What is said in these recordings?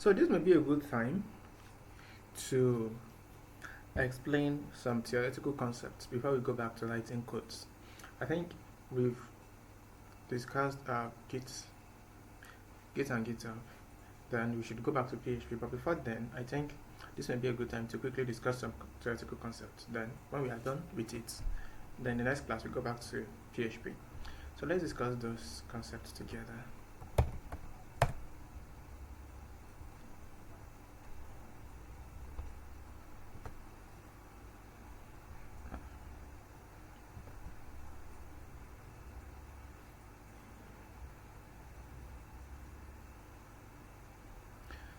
So this may be a good time to explain some theoretical concepts before we go back to writing codes. I think we've discussed Git and GitHub. Then we should go back to PHP. But before then, I think this may be a good time to quickly discuss some theoretical concepts. Then when we are done with it, then the next class we go back to PHP. So let's discuss those concepts together.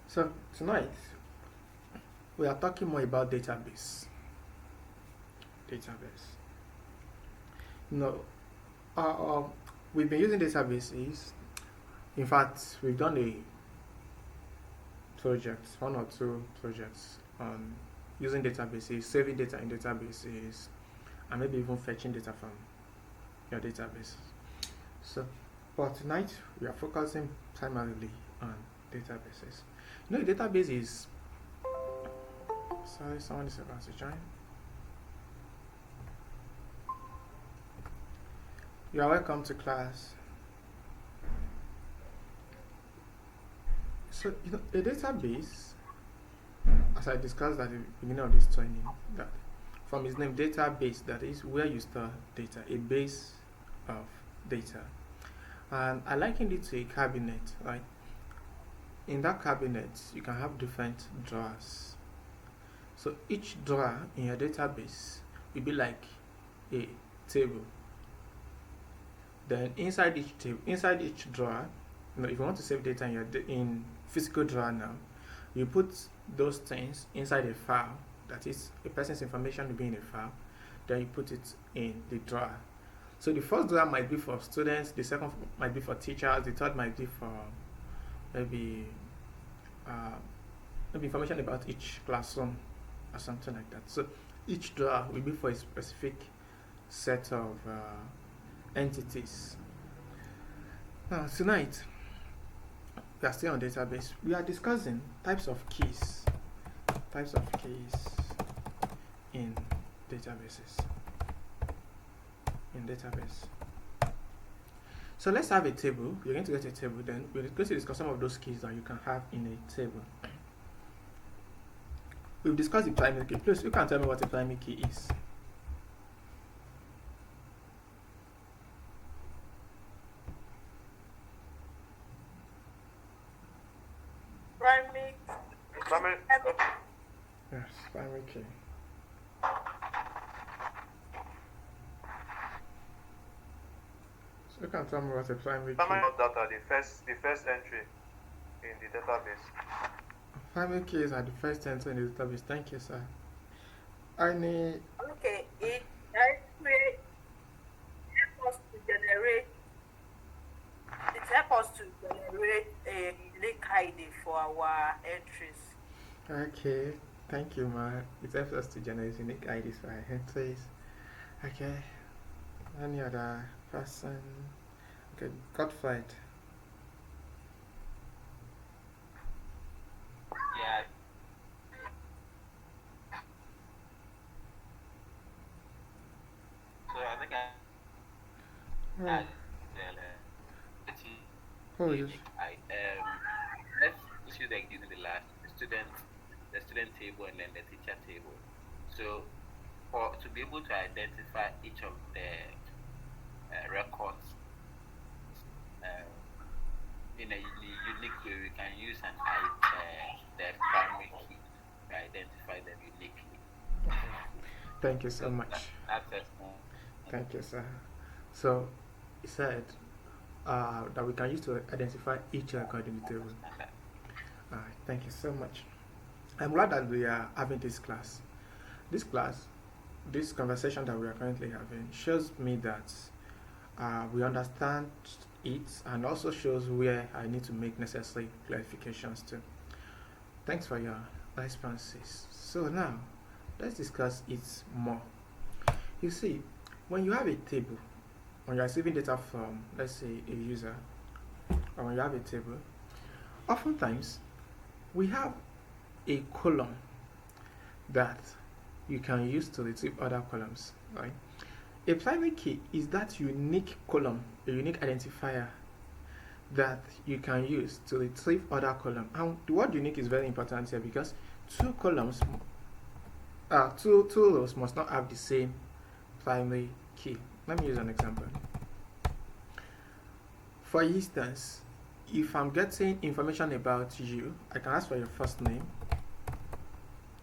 So tonight we are talking more about database. You know, we've been using databases. In fact, we've done one or two projects on using databases, saving data in databases, and maybe even fetching data from your database. So, but tonight we are focusing primarily on databases. You know, a database is. Sorry, someone is about to join. You are welcome to class. So, you know, a database, as I discussed at the beginning of this training, that from its name, database, that is where you store data, a base of data. And I likened it to a cabinet, right? In that cabinet, you can have different drawers. So each drawer in your database will be like a table. Then inside each drawer, you know, if you want to save data in physical drawer now, you put those things inside a file. That is, a person's information will be in a file. Then you put it in the drawer. So the first drawer might be for students, the second might be for teachers, the third might be for maybe information about each classroom or something like that. So each drawer will be for a specific set of entities. Now tonight we are still on database. We are discussing types of keys in databases. So let's have a table. You're going to get a table, then we're going to discuss some of those keys that you can have in a table. We've discussed the primary key. Please, you can tell me what a primary key is. Primary. Yes, primary key. So you can tell me what a primary key. Data, the first entry in the database. Primary keys are the first entry in the database. Thank you, sir. Okay, it helps us to generate. It helps us to generate a unique ID for our entries. Okay, thank you, Ma. It helps us to generate unique IDs for our entries. Okay, any other person? Okay, Godfried. Yeah. So I think let's use like using the student table and then the teacher table. So to be able to identify each of the records in a unique way, we can use the primary key to identify them uniquely. Thank you so much. Thank you, sir. So he said that we can use to identify each record in the table. Thank you so much. I'm glad that we are having this class. This conversation that we are currently having shows me that we understand it and also shows where I need to make necessary clarifications too. Thanks for your responses. So now, let's discuss it more. You see, when you have a table, when you're receiving data from, let's say, a user, or when you have a table, oftentimes we have a column that you can use to retrieve other columns, right? A primary key is that unique column, a unique identifier that you can use to retrieve other column. And the word unique is very important here because two columns, two rows must not have the same primary key. Let me use an example. For instance, if I'm getting information about you, I can ask for your first name,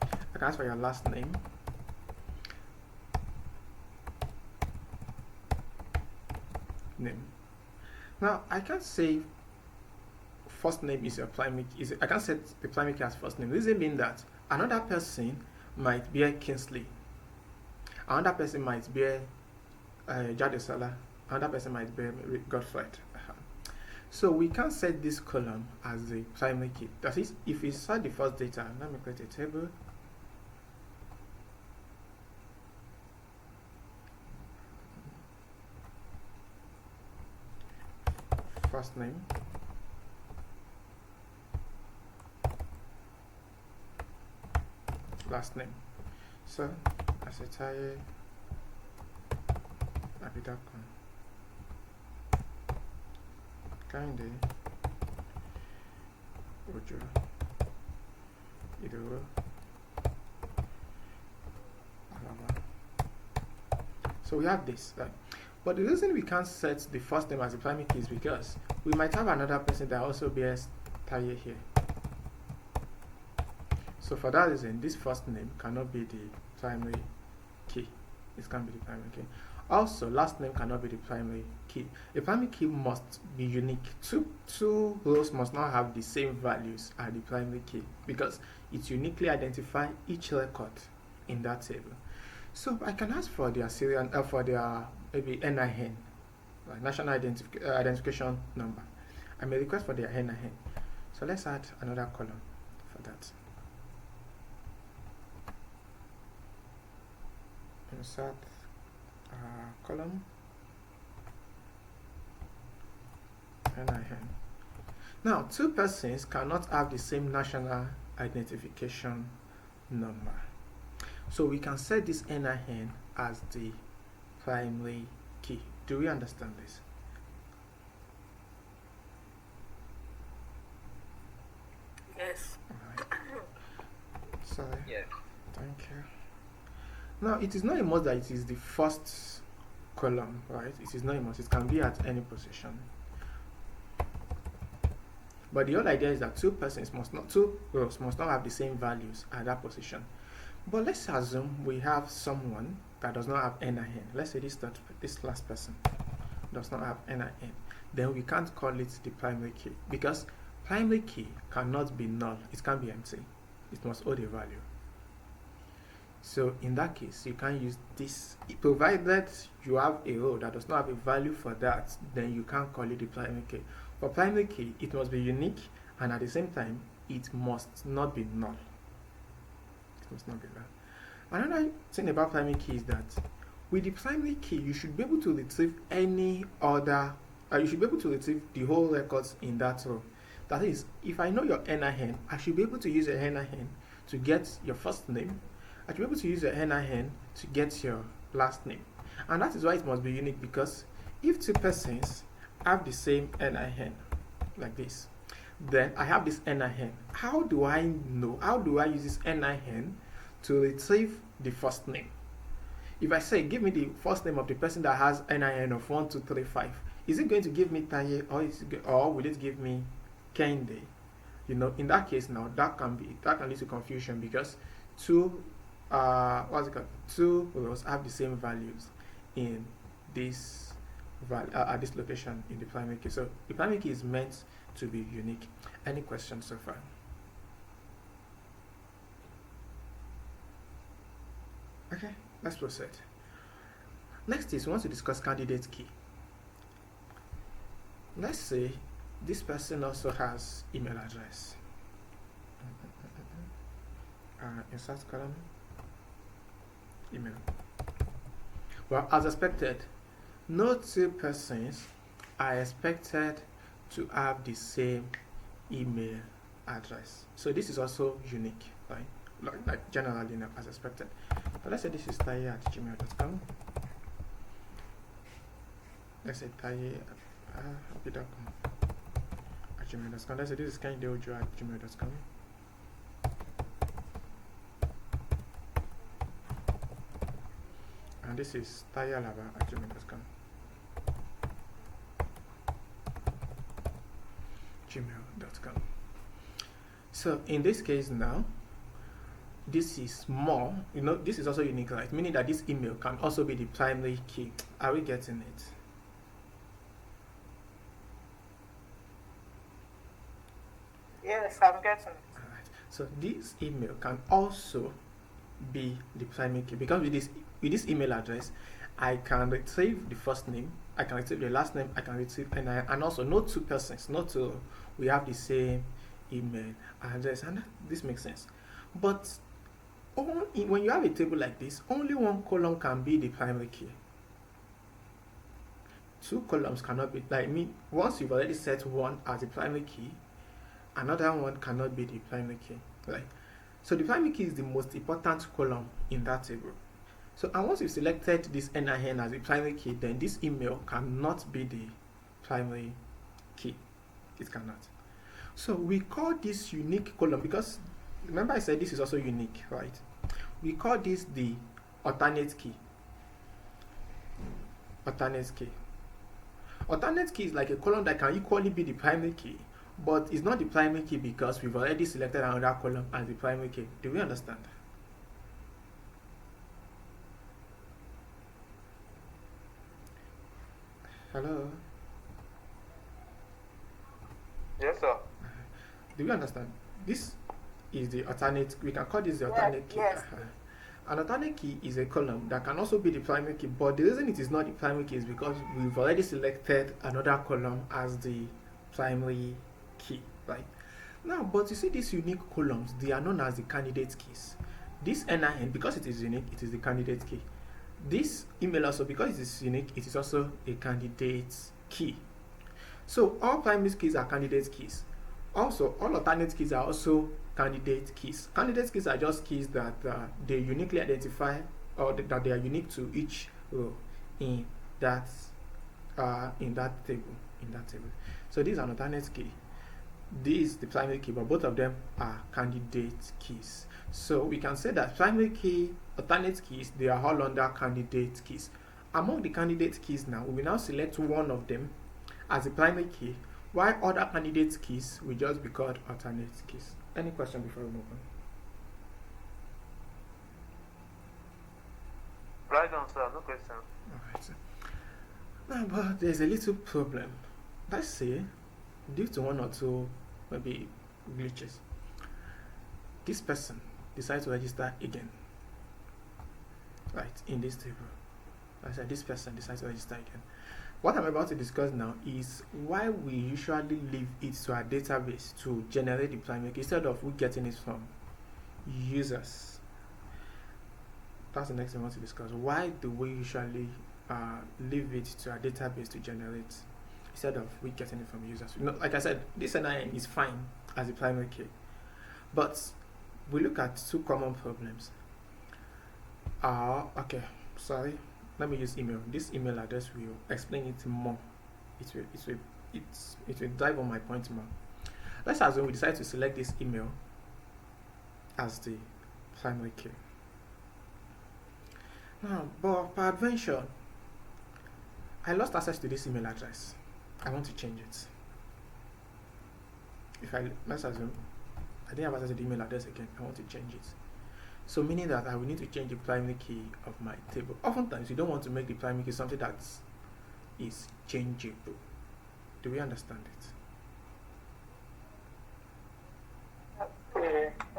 I can ask for your last name, Now I can't say first name is your primary key. I can't set the primary key as first name. This doesn't mean that another person might bear Kingsley, another person might bear Jadesala, another person might bear Godfred. So we can set this column as the primary key. That is, if we set the first data, let me create a table. First name, last name. So Asetaye Abidakun Kinde Ojo Idoro Alaba. So we have this, right? But the reason we can't set the first name as the primary key is because we might have another person that also bears Taye here. So for that reason, this first name cannot be the primary key. It can't be the primary key. Also, last name cannot be the primary key. A primary key must be unique. Two rows must not have the same values as the primary key because it uniquely identifies each record in that table. So I can ask for their serial, for their maybe NIN, like national identification number. I may request for their NIN. So let's add another column for that. Insert column NIN. Now, two persons cannot have the same national identification number. So we can set this NIN as the primary key. Do we understand this? Yes. Alright. Sorry. Yes. Thank you. Now, it is not a must that it is the first column, right? It is not a must. It can be at any position. But the whole idea is that two rows must not have the same values at that position. But let's assume we have someone that does not have NIN. Let's say this last person does not have NIN. Then we can't call it the primary key because primary key cannot be null. It can't be empty. It must hold a value. So in that case, you can use this. Provided you have a row that does not have a value for that, then you can't call it the primary key. For primary key, it must be unique, and at the same time, it must not be null. It must not be null. Another thing about primary key is that with the primary key, you should be able to retrieve any other. You should be able to retrieve the whole records in that row. That is, if I know your NIN, I should be able to use your NIN to get your first name. I should be able to use your NIN to get your last name. And that is why it must be unique, because if two persons have the same NIN, like this, then I have this NIN. How do I know? How do I use this NIN to retrieve the first name? If I say, give me the first name of the person that has NIN of 1235, is it going to give me Taye, or will it give me Kende? You know, in that case now, that can lead to confusion because two rows have the same values in this at this location in the primary key. So the primary key is meant to be unique. Any questions so far? Okay, let's proceed. Next is we want to discuss candidate key. Let's say this person also has email address. Insert column, email. Well, as expected, no two persons are expected to have the same email address. So this is also unique, right? Like generally as expected. But let's say this is taye@gmail.com. Let's say taye@gmail.com. Let's say this is kendeojo@gmail.com. And this is tayalaba@gmail.com. gmail.com. So in this case now, this is more, this is also unique, right? Meaning that this email can also be the primary key. Are we getting it? Yes, I'm getting it. All right. So this email can also be the primary key, because with this email address, I can retrieve the first name, I can retrieve the last name, I can retrieve and also no two persons, we have the same email address, and this makes sense. But when you have a table like this, only one column can be the primary key. Two columns cannot be, once you've already set one as the primary key, another one cannot be the primary key, right? So the primary key is the most important column in that table. So, and once you've selected this NIN as the primary key, then this email cannot be the primary key. It cannot. So we call this unique column, because remember I said this is also unique, right? We call this the alternate key. Alternate key. Alternate key is like a column that can equally be the primary key, but it's not the primary key because we've already selected another column as the primary key. Do we understand? Hello? Yes, sir. Do we understand? This is the alternate, we can call this the alternate key. Yes. An alternate key is a column that can also be the primary key, but the reason it is not the primary key is because we've already selected another column as the primary key, right? Now, but you see these unique columns, they are known as the candidate keys. This NIN, because it is unique, it is the candidate key. This email also, because it is unique, it is also a candidate key. So all primary keys are candidate keys. Also, all alternate keys are also candidate keys. Candidate keys are just keys that they uniquely identify, or that they are unique to each row in that table. So these are an alternate key. This is the primary key, but both of them are candidate keys. So we can say that primary key, alternate keys, they are all under candidate keys. Among the candidate keys now, we will now select one of them as the primary key, while other candidate keys will just be called alternate keys. Any question before we move on? Right on, sir. No question. Alright, sir. Now, but there's a little problem. Let's say, due to one or two maybe glitches, this person decides to register again, right, in this table. I said this person decides to register again. What I'm about to discuss now is why we usually leave it to our database to generate the primary key instead of we getting it from users. That's the next thing I want to discuss. Why do we usually leave it to our database to generate instead of we getting it from users? Like I said, this NIN is fine as a primary key, but we look at two common problems. Okay, sorry. Let me use email. This email address will explain it more. It will dive on my point more. Let's assume we decide to select this email as the primary key. Now, but per adventure, I lost access to this email address. I want to change it. Let's assume I didn't have access to the email address again. I want to change it. So meaning that I will need to change the primary key of my table. Oftentimes, you don't want to make the primary key something that is changeable. Do we understand it?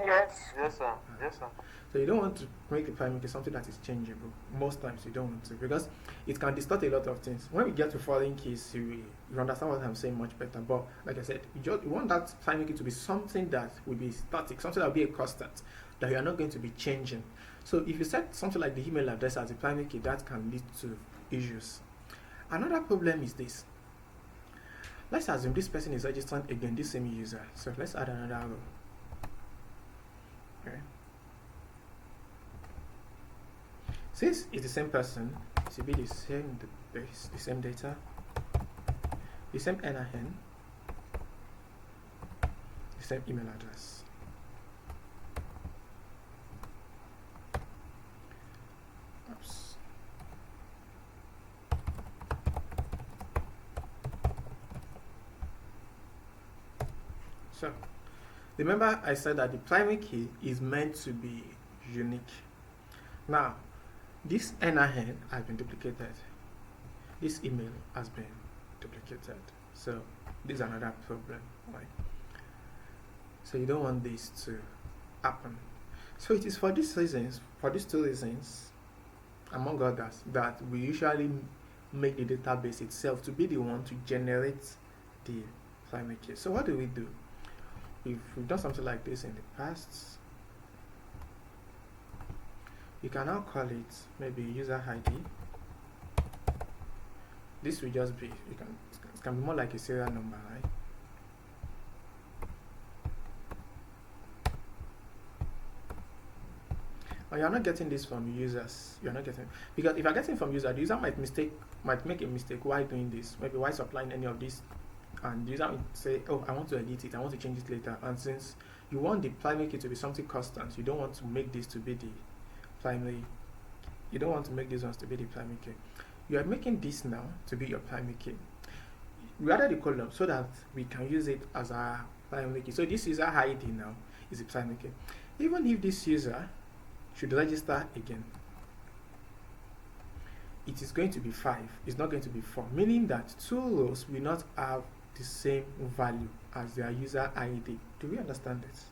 Yes. Yes, sir. Yes, sir. So you don't want to make the primary key something that is changeable. Most times you don't want to, because it can distort a lot of things. When we get to foreign keys, you understand what I'm saying much better. But like I said, you want that primary key to be something that will be static, something that will be a constant, that you are not going to be changing. So if you set something like the email address as a primary key, that can lead to issues. Another problem is this. Let's assume this person is registering again, this same user. So let's add another row. Okay. Since it's the same person, it should be the same data, the same NIN, the same email address. Oops. So remember I said that the primary key is meant to be unique. Now this NIN has been duplicated. This email has been duplicated. So this is another problem, right? So you don't want this to happen. So it is for these reasons, for these two reasons, among others, that we usually make the database itself to be the one to generate the primary key. So what do? If we've done something like this in the past, you can now call it maybe user ID. This will just be, it can be more like a serial number, right? But you're not getting this from users. You're not getting, because if you're getting from user, the user might make a mistake while doing this. Maybe while supplying any of this, and the user might say, "Oh, I want to edit it. I want to change it later." And since you want the primary key to be something constant, you don't want to make this to be the primary. You don't want to make these ones to be the primary key. You are making this now to be your primary key. We added the column so that we can use it as our primary key. So this user ID now is the primary key. Even if this user should register again, it is going to be 5. It's not going to be 4, meaning that 2 rows will not have the same value as their user ID. Do we understand this?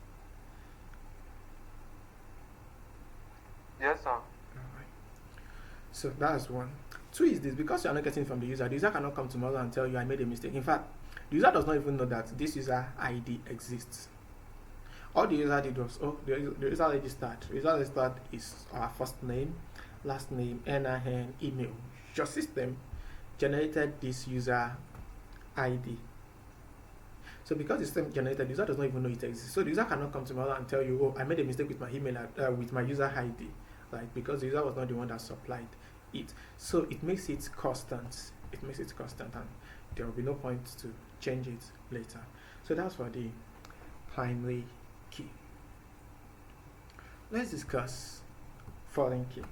Yes, sir. Alright. So that's 1. 2 is this, because you are not getting from the user cannot come tomorrow and tell you I made a mistake. In fact, the user does not even know that this user ID exists. All the user did was, the user registered. The user registered is our first name, last name, NIN, email. Your system generated this user ID. So because the system generated, the user does not even know it exists. So the user cannot come tomorrow and tell you, "Oh, I made a mistake with my email, with my user ID," right? Because the user was not the one that supplied it. So it makes it constant. It makes it constant, and there will be no point to change it later. So that's for the primary key. Let's discuss foreign key.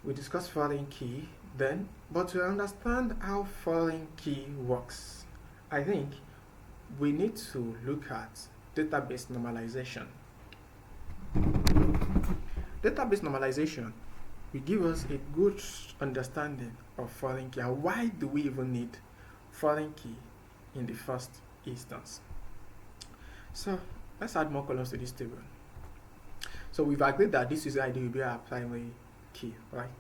We discussed foreign key then, but to understand how foreign key works, I think we need to look at database normalization. Database normalization will give us a good understanding of foreign key and why do we even need foreign key in the first instance. So let's add more columns to this table. So we've agreed that this user ID will be our primary key, right?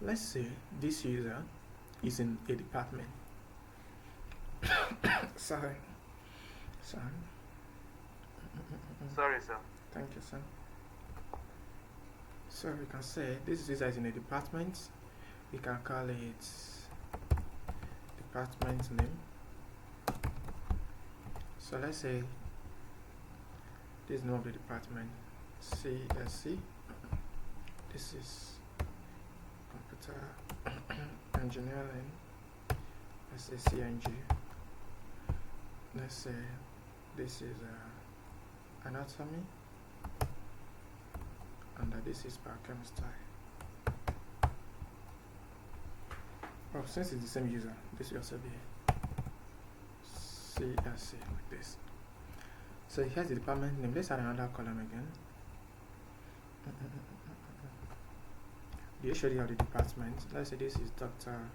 Let's say this user is in a department. Sorry. Sorry, sir. Thank you, sir. So we can say this user is in a department. We can call it department name. So let's say this is the name of the department, CSC. This is computer engineering. Let's say CNG. Let's say this is anatomy, and this is biochemistry. Oh, since it's the same user, this will also be CSC like this. So here's the department name. Let's add another column again. The HOD of the department. Let's say this is Dr.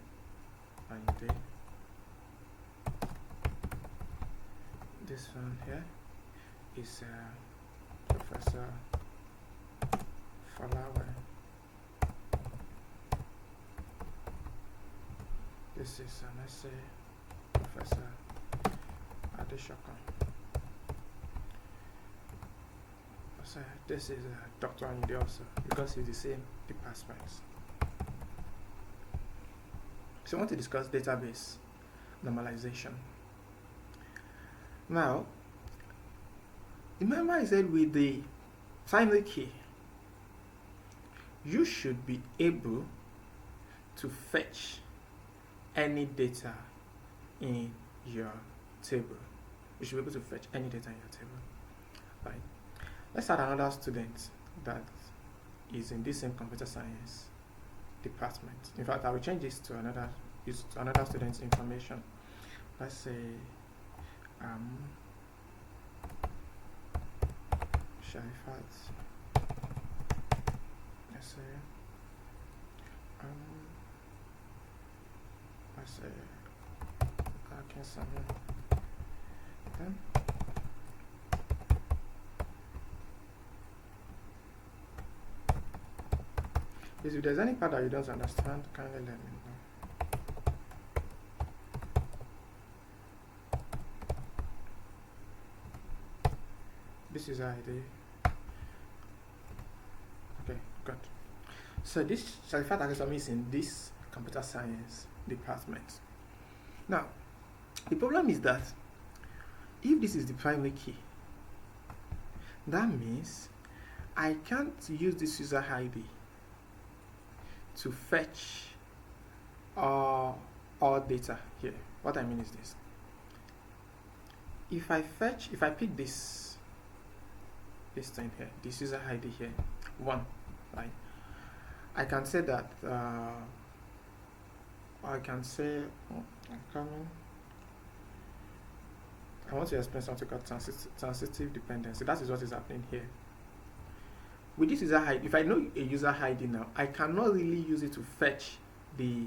Ayinde. This one here is Professor Falawe. This is let's say Professor Adeshoko. So this is Dr. Ayinde also, because it's the same department. So I want to discuss database normalization. Now, remember I said with the primary key, you should be able to fetch any data in your table. You should be able to fetch any data in your table. Right. Let's add another student that is in this same computer science department. In fact, I will change this to another student's information. Let's say Sharifat. Let's say okay, Samuel. Then if there's any part that you don't understand, kindly let me know. This is ID. Okay, good. So this Sharifat Akesami is in this computer science department. Now, the problem is that if this is the primary key, that means I can't use this user ID to fetch all data here. What I mean is this. If I pick this thing here, this user ID here, 1, right? I can say that, I can say, I'm coming. I want to explain something called transitive dependency. That is what is happening here. With this user ID, if I know a user ID now, I cannot really use it to fetch the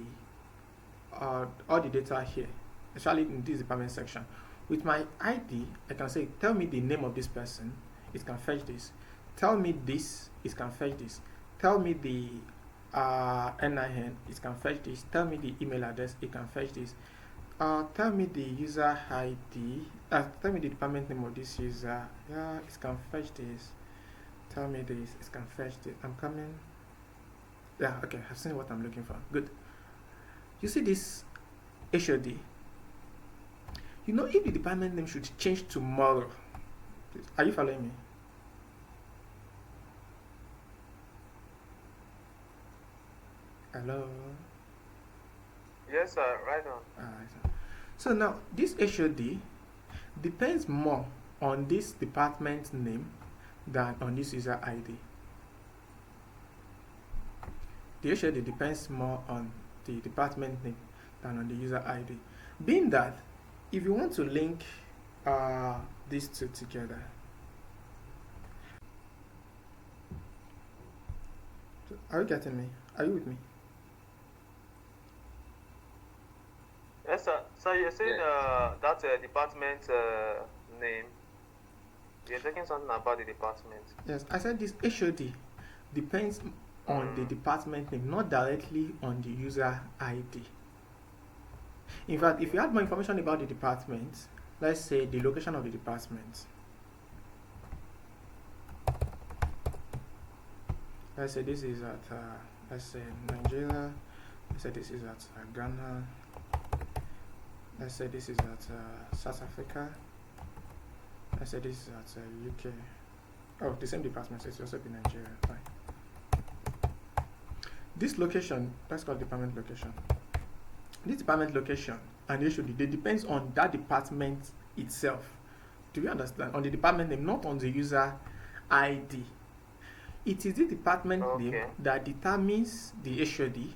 all the data here, especially in this department section. With my ID, I can say, tell me the name of this person, it can fetch this. Tell me this, it can fetch this. Tell me the NIN, it can fetch this. Tell me the email address, it can fetch this. Tell me the user ID, tell me the department name of this user, yeah, it can fetch this. Tell me this, it can fetch this. I'm coming. Yeah, okay, I've seen what I'm looking for. Good. You see this HOD? You know, if the department name should change tomorrow, are you following me? Hello? Yes, sir. Right on. Alright. So now, this HOD depends more on this department name than on this user ID. The HOD depends more on the department name than on the user ID. Being that, if you want to link these two together, are you getting me? Are you with me? Yes, sir. So you're saying that department name. You're talking something about the department. Yes, I said this HOD depends on the department name, not directly on the user ID. In fact, if you add more information about the department, let's say the location of the department. Let's say this is at, let's say Nigeria. Let's say this is at Ghana. Let's say this is at South Africa. Let's say this is at UK. Oh, the same department, so it's also in Nigeria. Fine. This location, that's called department location. This department location and the HOD, they depends on that department itself. Do you understand? On the department name, not on the user ID. It is the department name that determines the HOD.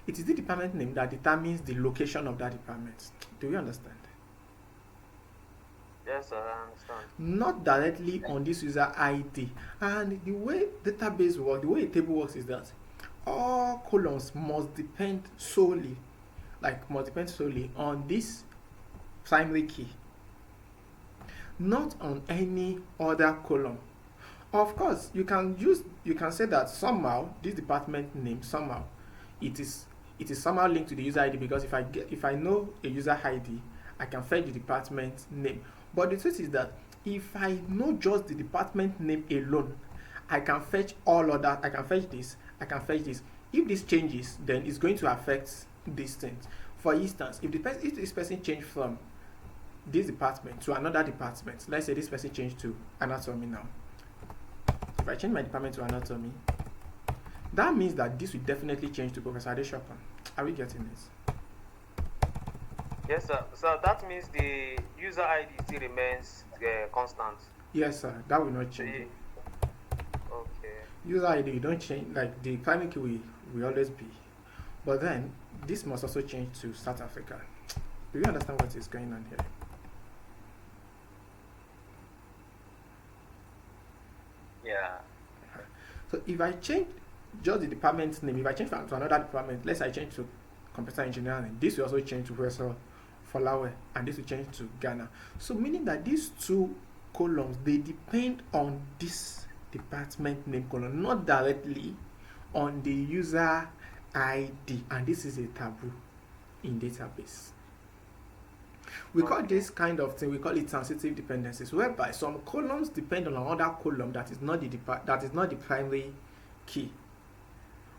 It is the department name that determines the location of that department. Do you understand? Yes, sir, I understand. Not directly on this user ID. And the way database works, the way a table works is that all columns must depend solely on this primary key, not on any other column. Of course, you can say that somehow this department name, somehow it is somehow linked to the user ID, because if I know a user ID, I can fetch the department name. But the truth is that if I know just the department name alone, I can fetch all other. I can fetch this. I can fetch this. If this changes, then it's going to affect these things. For instance, if this person changed from this department to another department, let's say this person changed to anatomy now. If I change my department to anatomy, that means that this will definitely change to Professor Adeshokan. Are we getting this? Yes, sir. So that means the user ID still remains constant. Yes, sir. That will not change. Okay. User ID, you don't change, like the primary key will always be. But then, this must also change to South Africa. Do you understand what is going on here? Yeah. So if I change just the department's name, if I change to another department, let's say I change to computer engineering, this will also change to Professor Folawe, and this will change to Ghana. So meaning that these two columns, they depend on this department name column, not directly on the user ID, and this is a taboo in database. We call this kind of thing, we call it transitive dependencies, whereby some columns depend on another column that is not the primary key.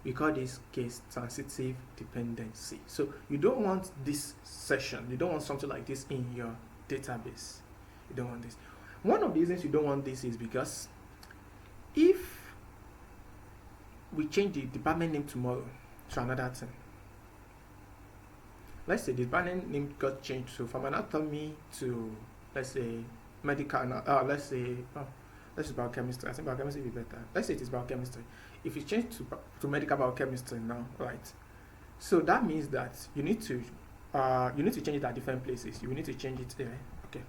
We call this case transitive dependency. So you don't want this session, you don't want something like this in your database. You don't want this. One of the reasons you don't want this is because if we change the department name tomorrow to another thing, let's say the department name got changed from anatomy to, let's say, medical, let's say biochemistry. I think biochemistry would be better. Let's say it is biochemistry. If it's changed to medical biochemistry now, right? So that means that you need to change it at different places. You need to change it there. Okay.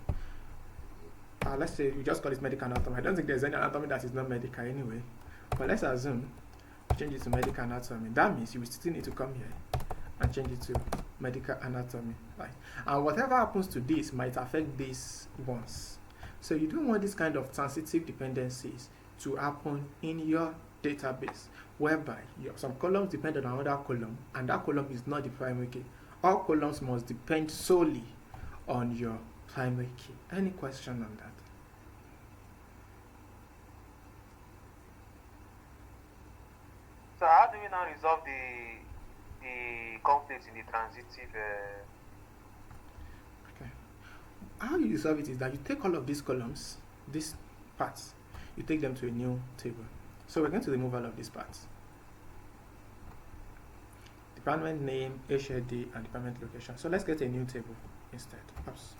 Let's say you just call it medical anatomy. I don't think there's any anatomy that is not medical anyway. But let's assume you change it to medical anatomy. That means you will still need to come here and change it to medical anatomy, right? And whatever happens to this might affect these ones. So you don't want this kind of transitive dependencies to happen in your database, whereby some columns depend on another column, and that column is not the primary key. All columns must depend solely on your primary key. Any question on that? So how do we now resolve the conflicts in the transitive? Okay. How you resolve it is that you take all of these columns, these parts, you take them to a new table. So we're going to remove all of these parts. Department name, HAD, and department location. So let's get a new table instead. Oops.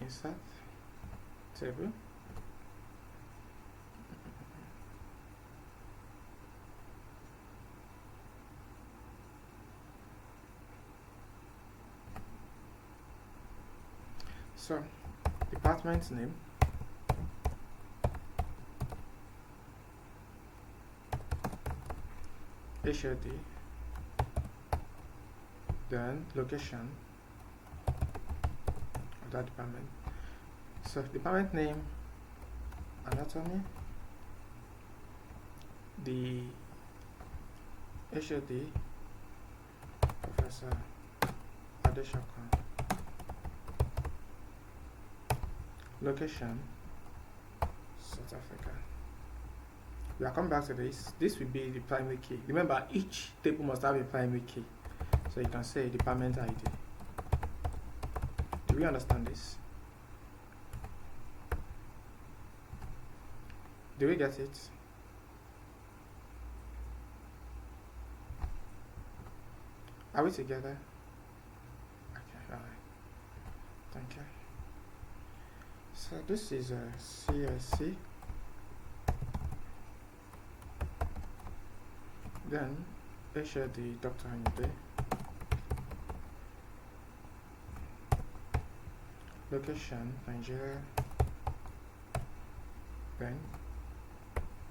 Insert table. So, department name, HOD, then location of that department. So, department name, anatomy, the HOD, Professor Adeshokan. Location, South Africa. We are coming back to this. This will be the primary key. Remember, each table must have a primary key. So you can say department ID. Do we understand this? Do we get it? Are we together? Okay, alright. Thank you. So this is a CSC. Then HOD Dr. Hanyude. Location Nigeria. Then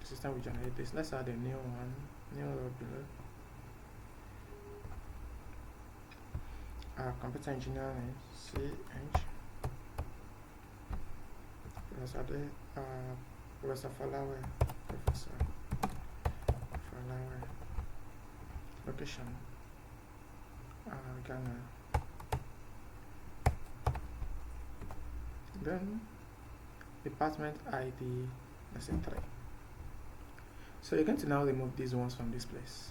the system will generate this. Let's add a new one, new row below. Computer engineering, CH. Professor Folawe, Professor Folawe. Location, Ghana. Then department ID, let's say 3. So you're going to now remove these ones from this place.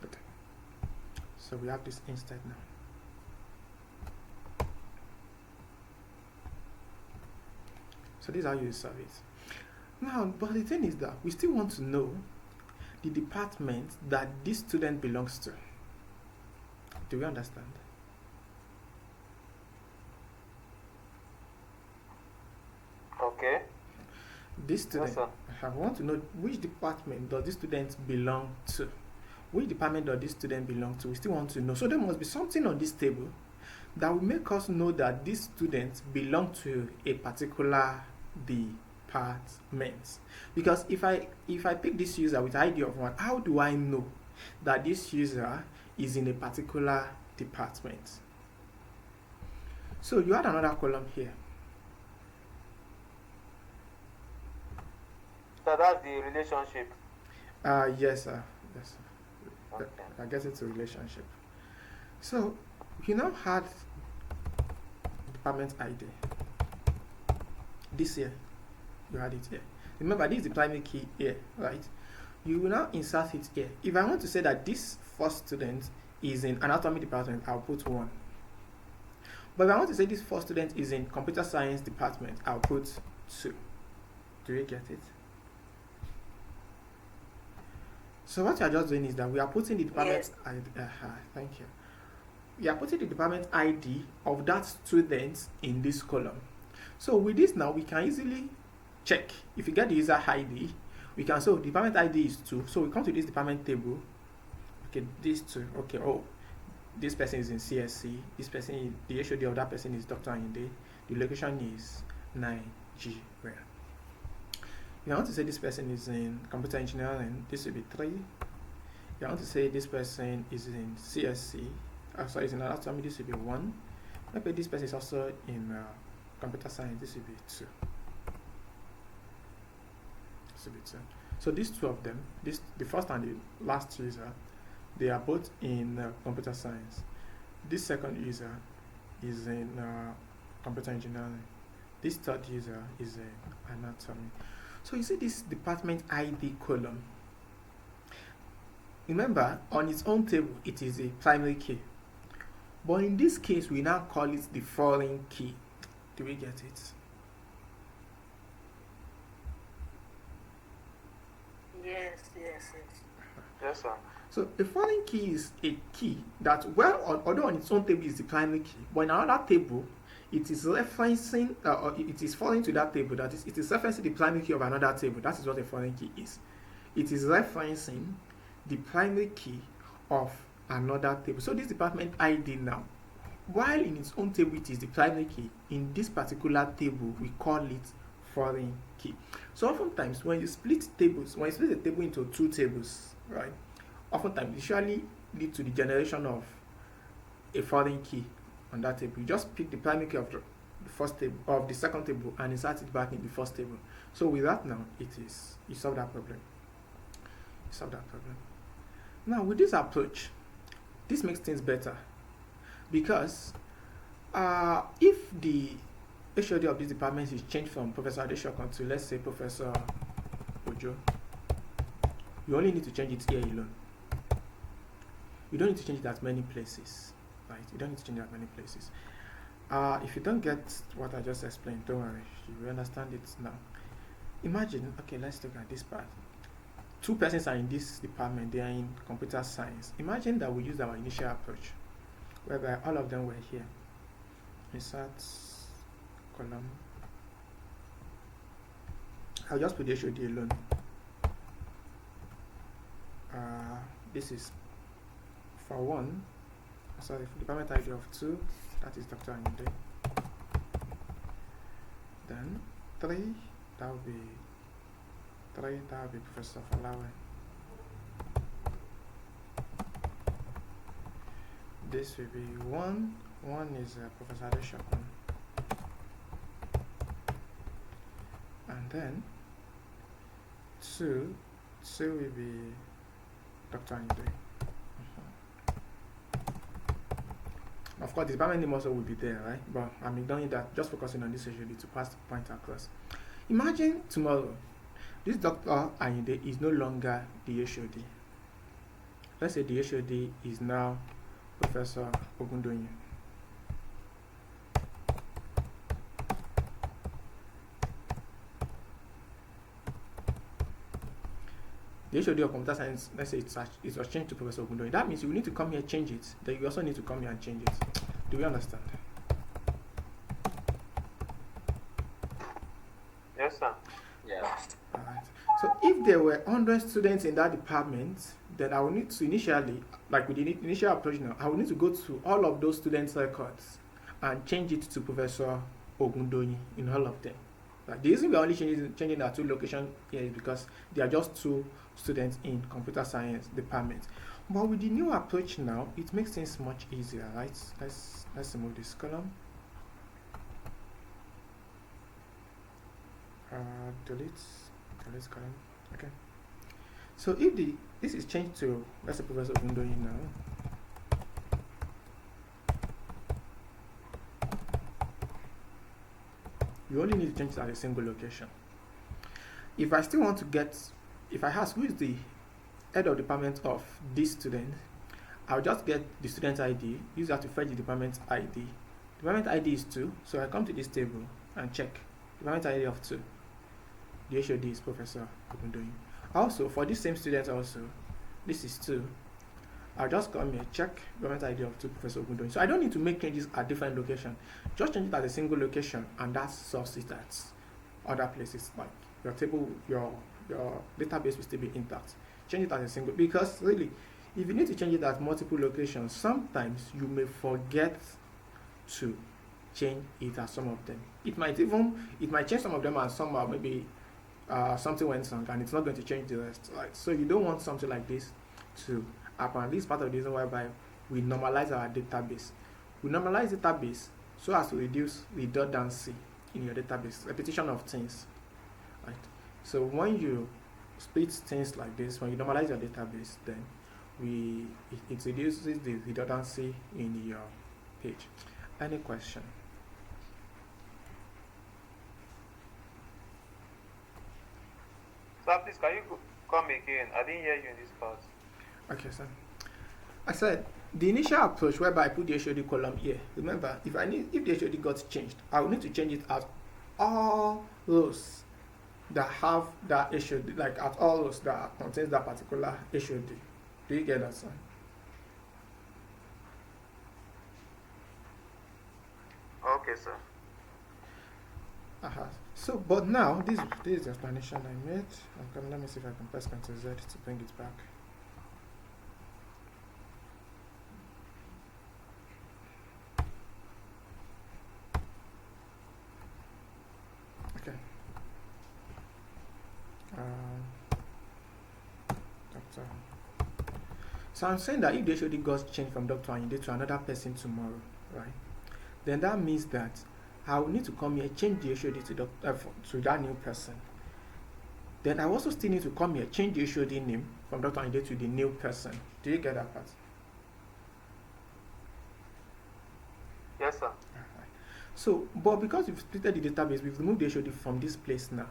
Okay. So we have this instead now. So this is how you solve it. Now, but the thing is that we still want to know the department that this student belongs to. Do we understand? Okay. This student, Yes, I want to know which department does this student belong to. Which department does this student belong to? We still want to know. So there must be something on this table that will make us know that this student belong to a particular department. Because if I pick this user with ID of 1, how do I know that this user is in a particular department? So you add another column here. So that's the relationship. Yes, sir. Yes, sir. Okay. I guess it's a relationship. So you now had department ID. This here, you had it here. Remember, this is the primary key here, right? You will now insert it here. If I want to say that this first student is in anatomy department, I'll put 1. But if I want to say this first student is in computer science department, I'll put 2. Do you get it? So what you are just doing is that we are putting the department Yes. ID. Thank you. We are putting the department ID of that student in this column. So with this now, we can easily check. If you get the user ID, we can say department ID is 2. So we come to this department table. Okay, these 2. Okay, oh, this person is in CSC. This person, the HOD of that person is Dr. Inde. The location is Nigeria. If I want to say this person is in computer engineering, this will be 3. If I want to say this person is in CSC, sorry, is in anatomy, this will be 1. Maybe this person is also in computer science, this will be 2. This will be 2. So these 2 of them, the first and the last user, they are both in computer science. This second user is in computer engineering. This third user is in anatomy. So you see this department ID column. Remember, on its own table, it is a primary key. But in this case, we now call it the foreign key. Do we get it? Yes. Yes, sir. So a foreign key is a key that, although on its own table is the primary key, but in another table, it is referencing, or it is foreign to that table. That is, it is referencing the primary key of another table. That is what a foreign key is. It is referencing the primary key of another table. So this department ID now, while in its own table it is the primary key, in this particular table we call it foreign key. So oftentimes when you split tables, when you split the table into 2 tables, right, oftentimes it usually lead to the generation of a foreign key on that table. You just pick the primary key of the first table, of the second table, and insert it back in the first table. So with that now, you solve that problem. You solve that problem. Now with this approach, this makes things better, because if the HOD of this department is changed from Professor Adeshokon to, let's say, Professor Ojo, you only need to change it here alone. You don't need to change it at many places, right? You don't need to change it at many places. If you don't get what I just explained, don't worry, you will understand it now. Imagine, okay, let's look at this part. 2 persons are in this department, they are in computer science. Imagine that we used our initial approach, whereby all of them were here. Insert column. I'll just put the HOD alone. This is for 1, sorry, for department ID of 2, that is Dr. Aninde. Then 3, that will be Professor Falawe. This will be 1 is Professor Adeshokon. And then 2 2 will be Dr. Inde. Of course, the department name also will be there, right? But I'm ignoring that, just focusing on this HOD to pass the point across. Imagine tomorrow, this Dr. Ayinde is no longer the HOD. Let's say the HOD is now Professor Ogundonye. The HOD of computer science, let's say it was changed to Professor Ogundonye. That means you need to come here, change it. Then you also need to come here and change it. Do we understand? Yes, sir. Yeah. Alright. So if there were 100 students in that department, then I will need to initially, like with the initial approach now, I will need to go to all of those students' records and change it to Professor Ogundonye in all of them. Like the reason we are only changing that 2 locations here is because they are just 2 students in computer science department. But with the new approach now, it makes things much easier, right? Let's remove this column. Delete column. Okay. So if this is changed to, let's say, Professor Ogundonye now. You only need to change it at a single location. If I still want to get, if I ask who is the head of department of this student, I'll just get the student ID, use that to fetch the department ID. Department ID is 2, so I come to this table and check department ID of 2. The HOD is Professor Ogundonye. Also, for this same student also, this is 2. I'll just come here, check department ID of 2, Professor Ogundonye. So I don't need to make changes at different locations. Just change it at a single location, and that solves it at other places. Like your table, your database will still be intact. Change it at a single, because really, if you need to change it at multiple locations, sometimes you may forget to change it at some of them. It might change some of them, and somehow maybe something went wrong and it's not going to change the rest. Right? So you don't want something like this to happen. This is part of the reason whereby we normalize our database. We normalize database so as to reduce redundancy in your database, repetition of things. Right? So when you split things like this, when you normalize your database, then it reduces the redundancy in your page. Any question? Sir, please, can you come again? I didn't hear you in this part. Okay, sir. I said the initial approach whereby I put the HOD column here. Remember, if the HOD got changed, I will need to change it at all rows that have that HOD, like at all rows that contains that particular HOD. Do you get that, sir? Okay, sir. So, but now this is the explanation I made. Okay, let me see if I can press Ctrl Z to bring it back. Okay. Doctor. So I'm saying that if the HOD got changed from Dr. Ayinde to another person tomorrow, right? Then that means that I will need to come here, change the HOD to that new person. Then I also still need to come here, change the HOD name from Dr. Ayinde to the new person. Do you get that part? Yes, sir. So, but because we've splitted the database, we've removed the HOD from this place now.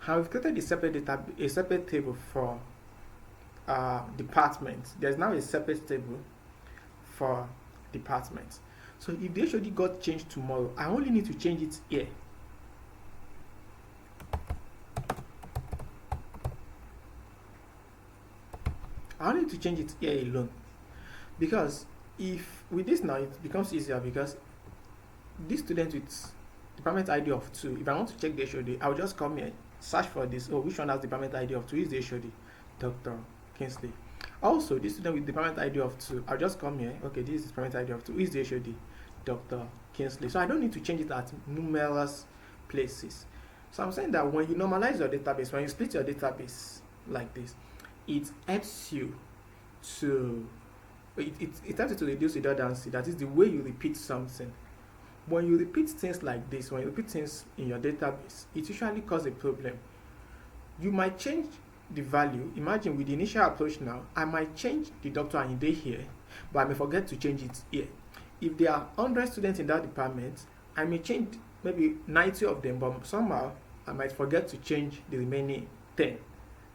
And we've created a separate table for departments. There's now a separate table for departments. So if the HOD got changed tomorrow, I only need to change it here. I only need to change it here alone. Because if with this now, it becomes easier because this student with department ID of 2, if I want to check the HOD, I'll just come here, search for this. Oh, which one has department ID of 2? Is the HOD? Dr. Kingsley. Also, this student with department ID of 2, I'll just come here. Okay, this is department ID of 2. Who is the HOD? Dr. Kingsley. So I don't need to change it at numerous places. So I'm saying that when you normalize your database, when you split your database like this, it helps you to it helps you to reduce redundancy. That is the way you repeat something. When you repeat things like this, when you repeat things in your database, it usually causes a problem. You might change the value. Imagine with the initial approach now, I might change the Dr. Ayinde here, but I may forget to change it here. If there are 100 students in that department, I may change maybe 90 of them, but somehow I might forget to change the remaining 10.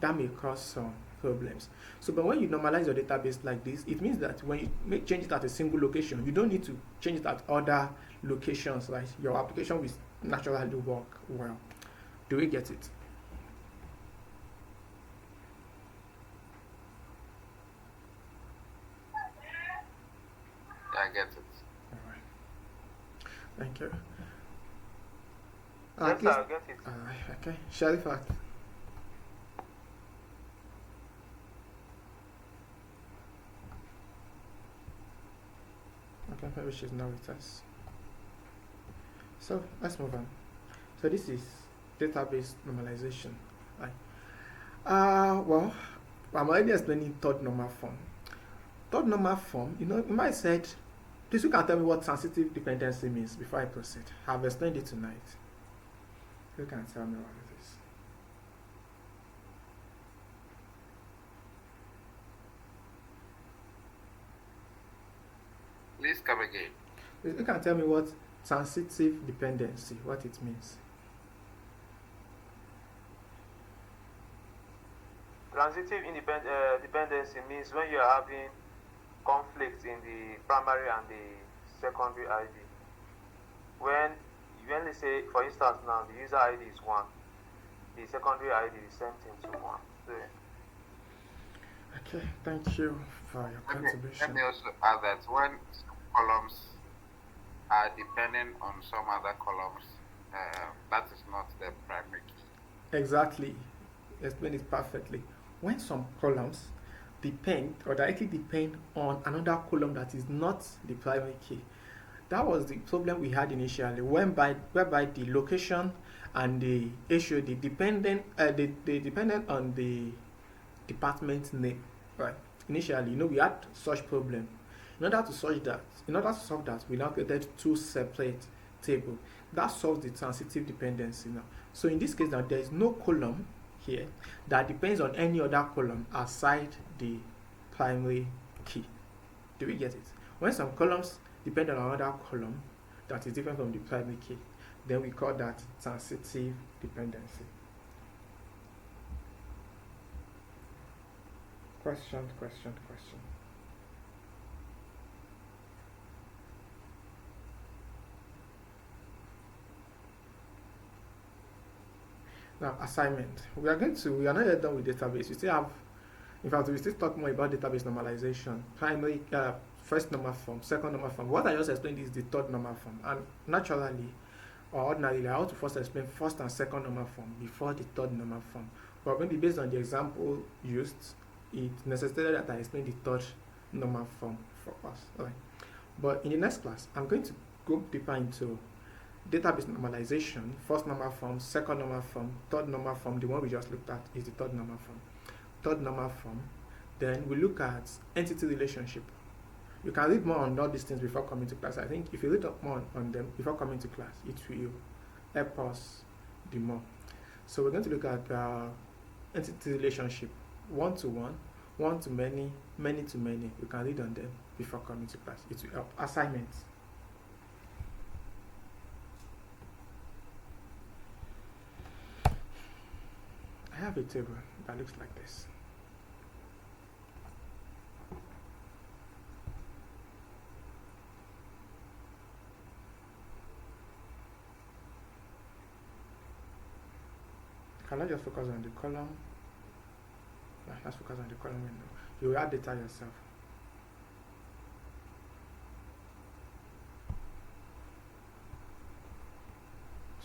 That may cause some problems. So, but when you normalize your database like this, it means that when you make change it at a single location, you don't need to change it at other locations. Like your application will naturally work well. Do we get it? I get it. All right. Thank you. Yes, sir, I get it. Okay. Sharifat. Okay, maybe she's not with us. So let's move on. So this is database normalization. Right. Well, I'm already explaining third normal form. Third normal form, you might said, please you can tell me what transitive dependency means before I proceed. I've explained it tonight. You can tell me what it is. Please come again. You can tell me what transitive dependency, what it means. Transitive dependency means when you are having conflict in the primary and the secondary ID. When you only say, for instance, now the user ID is 1, the secondary ID is the same thing to 1. So, Okay, thank you for your contribution. Let me also add that when some columns are dependent on some other columns, that is not the primary key. Exactly. Explain it perfectly. When some columns depend or directly depend on another column that is not the primary key. That was the problem we had initially, whereby the location and the issue they dependent on the department name. Right. Initially, we had such problem. In order to solve that, we now created two separate tables. That solves the transitive dependency now. So in this case now there is no column here that depends on any other column aside the primary key. Do we get it? When some columns depend on another column that is different from the primary key, then we call that transitive dependency. Question. Now, assignment. We are not yet done with database. We still have, in fact, we still talk more about database normalization. Primary, first normal form, second normal form. What I just explained is the third normal form. And naturally, or ordinarily, I want to first explain first and second normal form before the third normal form. But maybe based on the example used, it necessitated that I explain the third normal form for us. Right. But in the next class, I'm going to go deeper into database normalization, first normal form, second normal form, third normal form. The one we just looked at is the third normal form. Third normal form. Then we look at entity relationship. You can read more on all these things before coming to class. I think if you read up more on them before coming to class, it will help us the more. So we're going to look at entity relationship, one-to-one, one-to-many, many-to-many. You can read on them before coming to class. It will help. Assignments. I have a table that looks like this. Can I just focus on the column? Yeah, let's focus on the column window. You will add data yourself.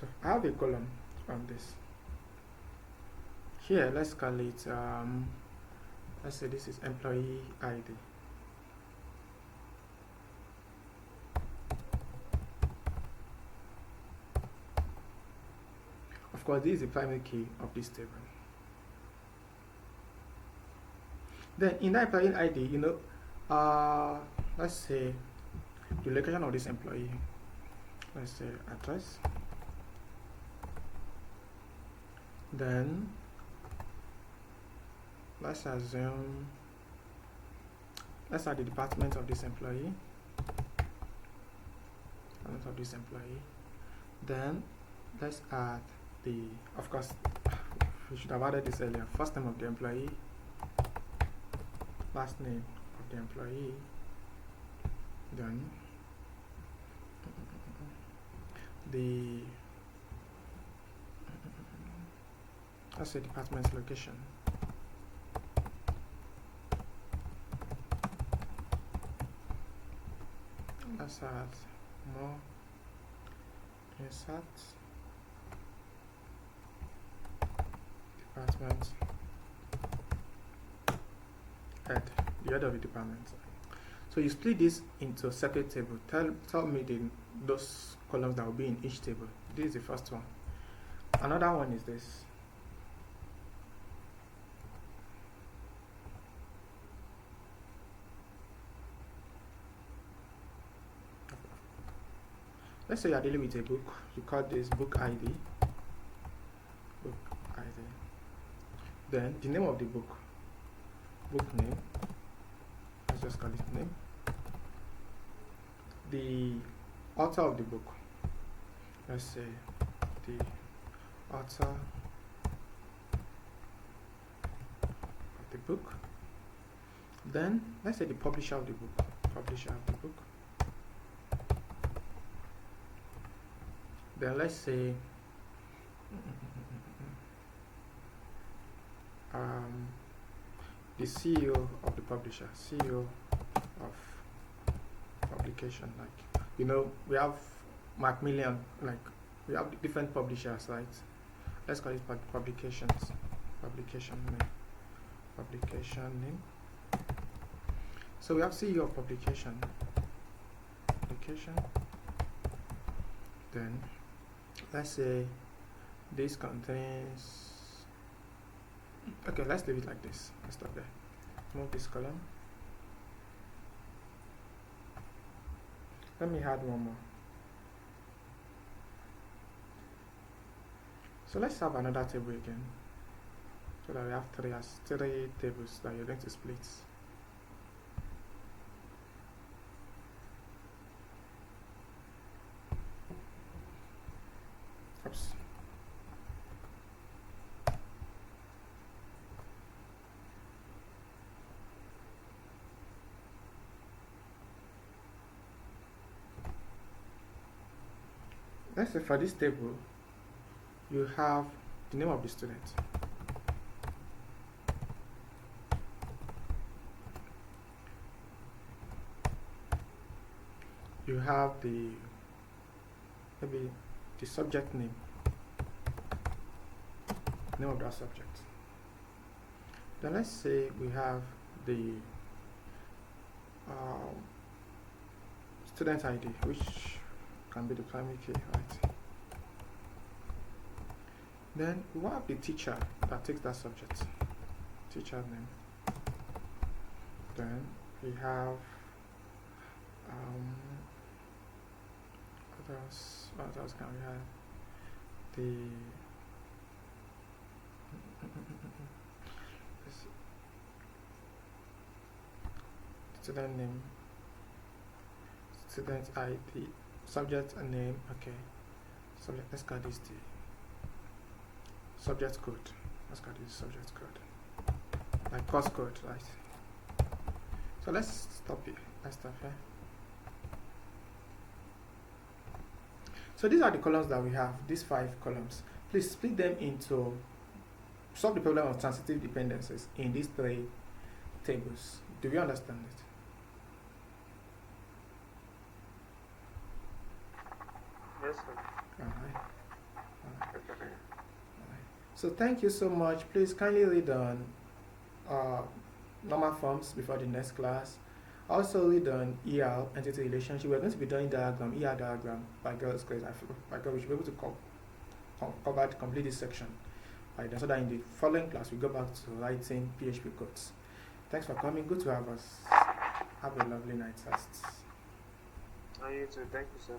So I have a column on this. Here, let's call it, let's say this is employee ID. Of course, this is the primary key of this table. Then in that employee ID, let's say the location of this employee. let's say address. Then let's assume, let's add the department of this employee. Then let's add the, of course, we should have added this earlier, first name of the employee, last name of the employee, then the, let's say department's location. Let's add more, insert department head, the head of the department. So you split this into a separate table. Tell me those columns that will be in each table. This is the first one. Another one is this. Let's say you are dealing with a book. You call this book ID. Book ID. Then the name of the book. Book name. Let's just call it name. The author of the book. Let's say the author of the book. Then let's say the publisher of the book. Publisher of the book. Then let's say the CEO of the publisher, CEO of publication. Like, you know, we have Macmillan, like we have different publishers, right? Let's call it publications, publication name. So we have CEO of publication, then let's say this contains, okay, let's leave it like this. Let's stop there. Move this column. Let me add one more. So let's have another table again, so that we have three tables that you're going to split. Oops. Let's say for this table, you have the name of the student. You have maybe the subject name of that subject. Then let's say we have the student ID, which can be the primary key, right? Then we have the teacher that takes that subject, teacher name. Then we have what else can we have? The student name, student ID, subject name. Okay, subject. Let's call this the subject code. Let's call this subject code, like course code, right? So let's stop here. Let's stop here. So these are the columns that we have, these 5 columns. Please split them into, solve the problem of transitive dependencies in these 3 tables. Do you understand it? Yes, sir. Alright. So thank you so much. Please kindly read on normal forms before the next class. Also read on ER, entity relationship. We're going to be doing diagram, ER diagram by God's grace. By God, we should be able to complete this section by then, so that in the following class we go back to writing PHP codes. Thanks for coming. Good to have us. Have a lovely night. You too. Thank you, sir.